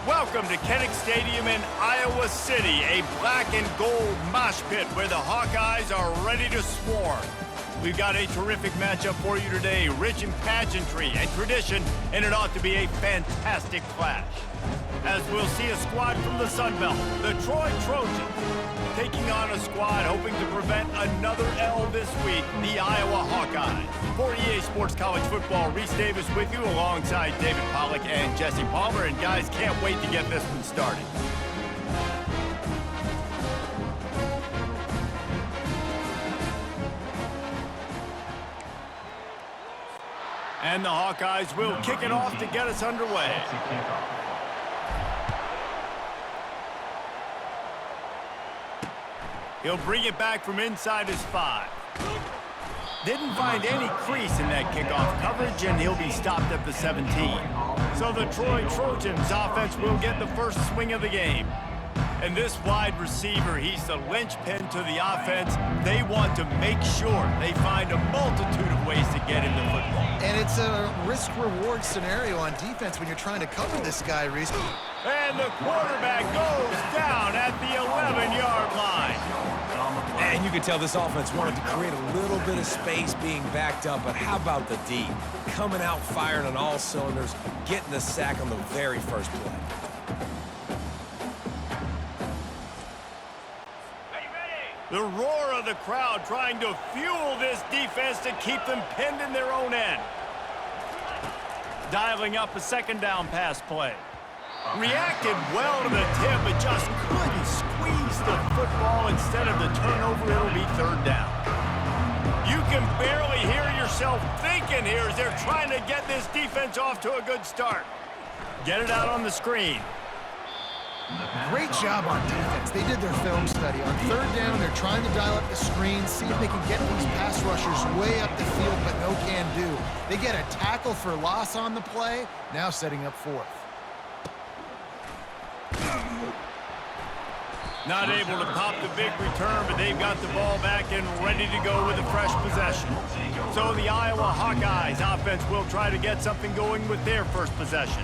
Welcome to Kinnick Stadium in Iowa City, a black and gold mosh pit where the Hawkeyes are ready to swarm. We've got a terrific matchup for you today, rich in pageantry and tradition, and it ought to be a fantastic clash. As we'll see a squad from the Sun Belt, the Troy Trojans, taking on a squad hoping to prevent another L this week, the Iowa Hawkeyes. For EA Sports College Football, Reese Davis with you alongside David Pollack and Jesse Palmer, and guys, can't wait to get this one started. And the Hawkeyes will kick it off to get us underway. He'll bring it back from inside his 5. Didn't find any crease in that kickoff coverage, and he'll be stopped at the 17. So the Troy Trojans offense will get the first swing of the game. And this wide receiver, he's the linchpin to the offense. They want to make sure they find a multitude of ways to get him the football. And it's a risk-reward scenario on defense when you're trying to cover this guy, Reese. And the quarterback goes down at the 11-yard line. And you can tell this offense wanted to create a little bit of space being backed up, but how about the D? Coming out firing on all cylinders, getting the sack on the very first play. The roar of the crowd trying to fuel this defense to keep them pinned in their own end. Dialing up a second down pass play. Reacted well to the tip, but just couldn't squeeze the football. Instead of the turnover, it'll be third down. You can barely hear yourself thinking here as they're trying to get this defense off to a good start. Get it out on the screen. Great job on defense. They did their film study. On third down, they're trying to dial up the screen, see if they can get these pass rushers way up the field, but no can do. They get a tackle for loss on the play, now setting up fourth. Not able to pop the big return, but they've got the ball back and ready to go with a fresh possession. So the Iowa Hawkeyes offense will try to get something going with their first possession.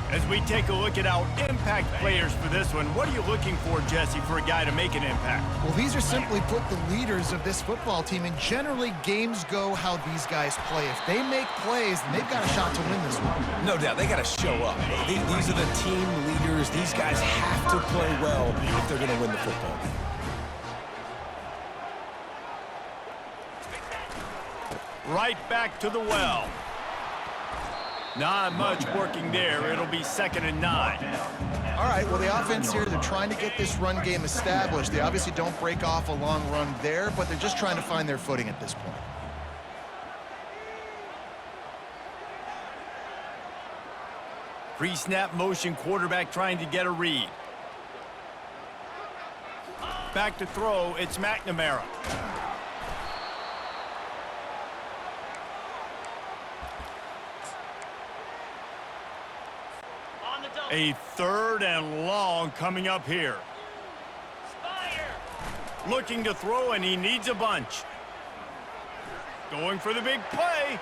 As we take a look at our impact players for this one, what are you looking for, Jesse, for a guy to make an impact? Well, these are simply put the leaders of this football team, and generally games go how these guys play. If they make plays, then they've got a shot to win this one. No doubt, they got to show up. These are the team leaders. These guys have to play well if they're going to win the football game. Right back to the well. Not much working there. It'll be 2nd and 9. All right, well, the offense here, they're trying to get this run game established. They obviously don't break off a long run there, but they're just trying to find their footing at this point. Pre-snap motion, quarterback trying to get a read. Back to throw, it's McNamara. A 3rd and long coming up here. Looking to throw, and he needs a bunch. Going for the big play.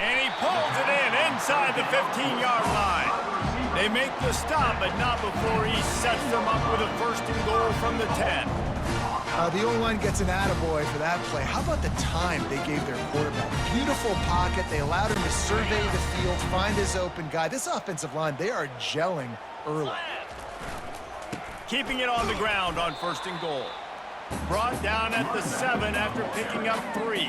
And he pulls it in inside the 15-yard line. They make the stop, but not before he sets them up with a 1st and goal from the 10. The O-line gets an attaboy for that play. How about the time they gave their quarterback? Beautiful pocket. They allowed him to survey the field, find his open guy. This offensive line, they are gelling early. Keeping it on the ground on 1st and goal. Brought down at the 7 after picking up 3.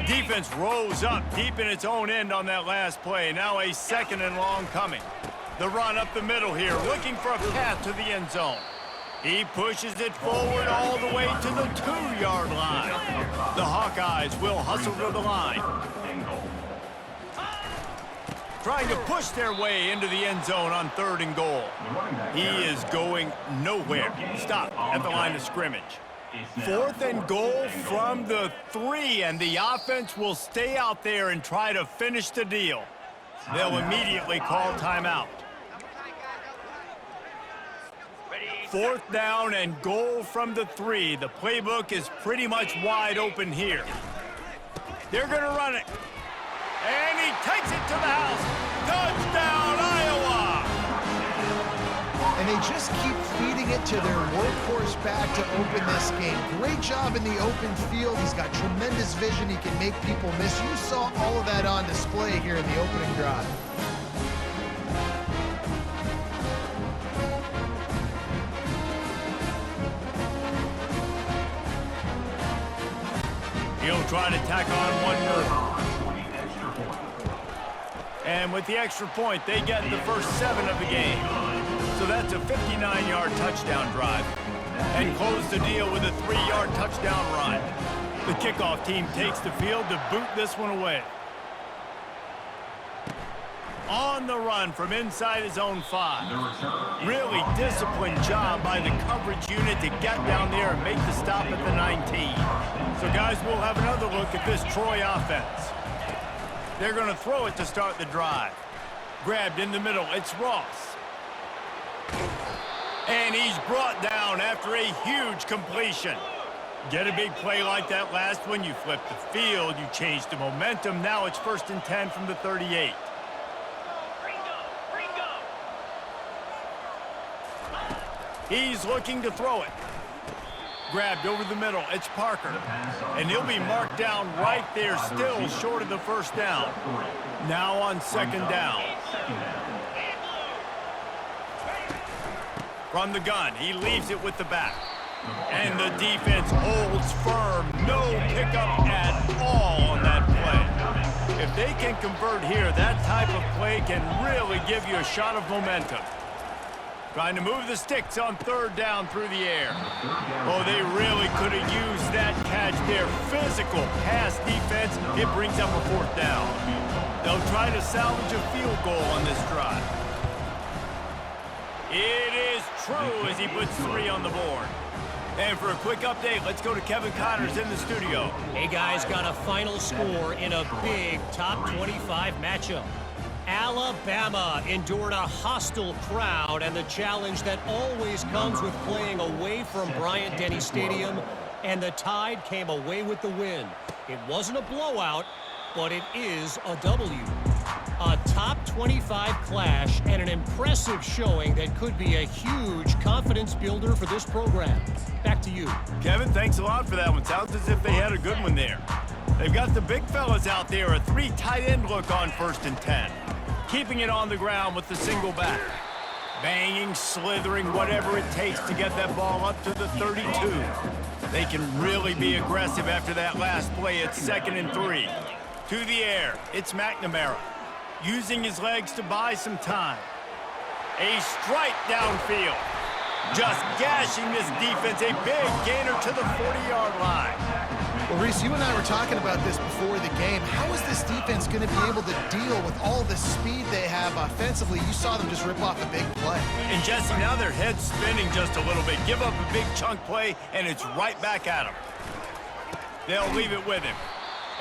Defense rose up deep in its own end on that last play. Now a 2nd and long coming. The run up the middle here, looking for a path to the end zone. He pushes it forward all the way to the 2-yard line. The Hawkeyes will hustle to the line. Trying to push their way into the end zone on 3rd and goal. He is going nowhere. Stop at the line of scrimmage. 4th and goal from the 3, and the offense will stay out there and try to finish the deal. They'll immediately call timeout. 4th down and goal from the 3. The playbook is pretty much wide open here. They're going to run it. And he takes it to the house. Touchdown, Iowa! And they just keep feeding it to their workhorse back to open this game. Great job in the open field. He's got tremendous vision. He can make people miss. You saw all of that on display here in the opening drive. He'll try to tack on one more. And with the extra point, they get the first 7 of the game. So that's a 59-yard touchdown drive. And close the deal with a 3-yard touchdown run. The kickoff team takes the field to boot this one away. On the run from inside his own 5. Really disciplined job by the coverage unit to get down there and make the stop at the 19. So guys, we'll have another look at this Troy offense. They're going to throw it to start the drive. Grabbed in the middle, it's Ross. And he's brought down after a huge completion. Get a big play like that last one, you flip the field, you change the momentum. Now it's 1st and 10 from the 38. He's looking to throw it. Grabbed over the middle, it's Parker. And he'll be marked down right there, still short of the first down. Now on 2nd down. From the gun, he leaves it with the back. And the defense holds firm. No pickup at all on that play. If they can convert here, that type of play can really give you a shot of momentum. Trying to move the sticks on 3rd down through the air. Oh, they really could have used that catch there. Physical pass defense. It brings up a 4th down. They'll try to salvage a field goal on this drive. It is true as he puts 3 on the board. And for a quick update, let's go to Kevin Connors in the studio. Hey, guys, got a final score in a big top 25 matchup. Alabama endured a hostile crowd and the challenge that always comes with playing away from Bryant-Denny Stadium, and the Tide came away with the win. It wasn't a blowout, but it is a W. A top 25 clash and an impressive showing that could be a huge confidence builder for this program. Back to you. Kevin, thanks a lot for that one. Sounds as if they had a good one there. They've got the big fellas out there, a 3 tight end look on 1st and 10. Keeping it on the ground with the single back. Banging, slithering, whatever it takes to get that ball up to the 32. They can really be aggressive after that last play. It's 2nd and 3. To the air, it's McNamara. Using his legs to buy some time. A strike downfield. Just gashing this defense. A big gainer to the 40-yard line. Well, Reese, you and I were talking about this before the game. How is this defense going to be able to deal with all the speed they have offensively? You saw them just rip off a big play. And Jesse, now their head's spinning just a little bit. Give up a big chunk play, and it's right back at them. They'll leave it with him.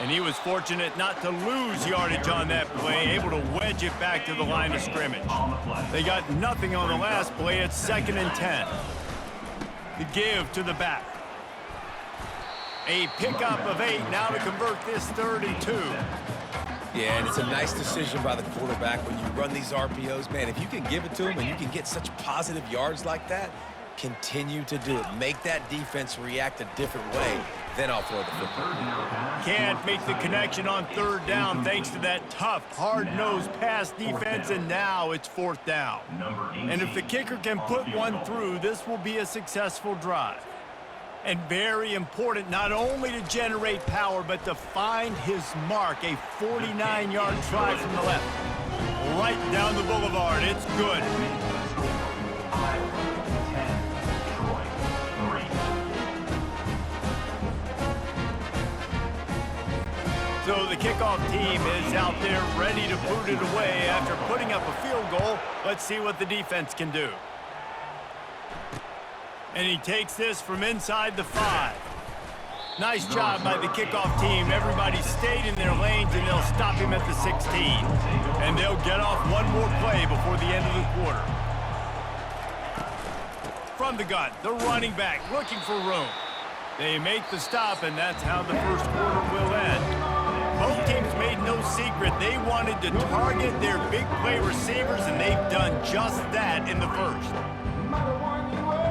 And he was fortunate not to lose yardage on that play, able to wedge it back to the line of scrimmage. They got nothing on the last play. It's 2nd and 10. The give to the back. A pickup of 8 now to convert this 32. Yeah, and it's a nice decision by the quarterback when you run these RPOs. Man, if you can give it to him and you can get such positive yards like that, continue to do it. Make that defense react a different way. Then I'll throw the football. Can't make the connection on 3rd down thanks to that tough, hard-nosed pass defense, and now it's 4th down. And if the kicker can put one through, this will be a successful drive. And very important, not only to generate power, but to find his mark. A 49-yard try from the left. Right down the boulevard. It's good. So the kickoff team is out there ready to boot it away after putting up a field goal. Let's see what the defense can do. And he takes this from inside the 5. Nice job by the kickoff team. Everybody stayed in their lanes, and they'll stop him at the 16. And they'll get off one more play before the end of the quarter. From the gun, the running back looking for room. They make the stop, and that's how the first quarter will end. secret. They wanted to target their big play receivers, and they've done just that in the first.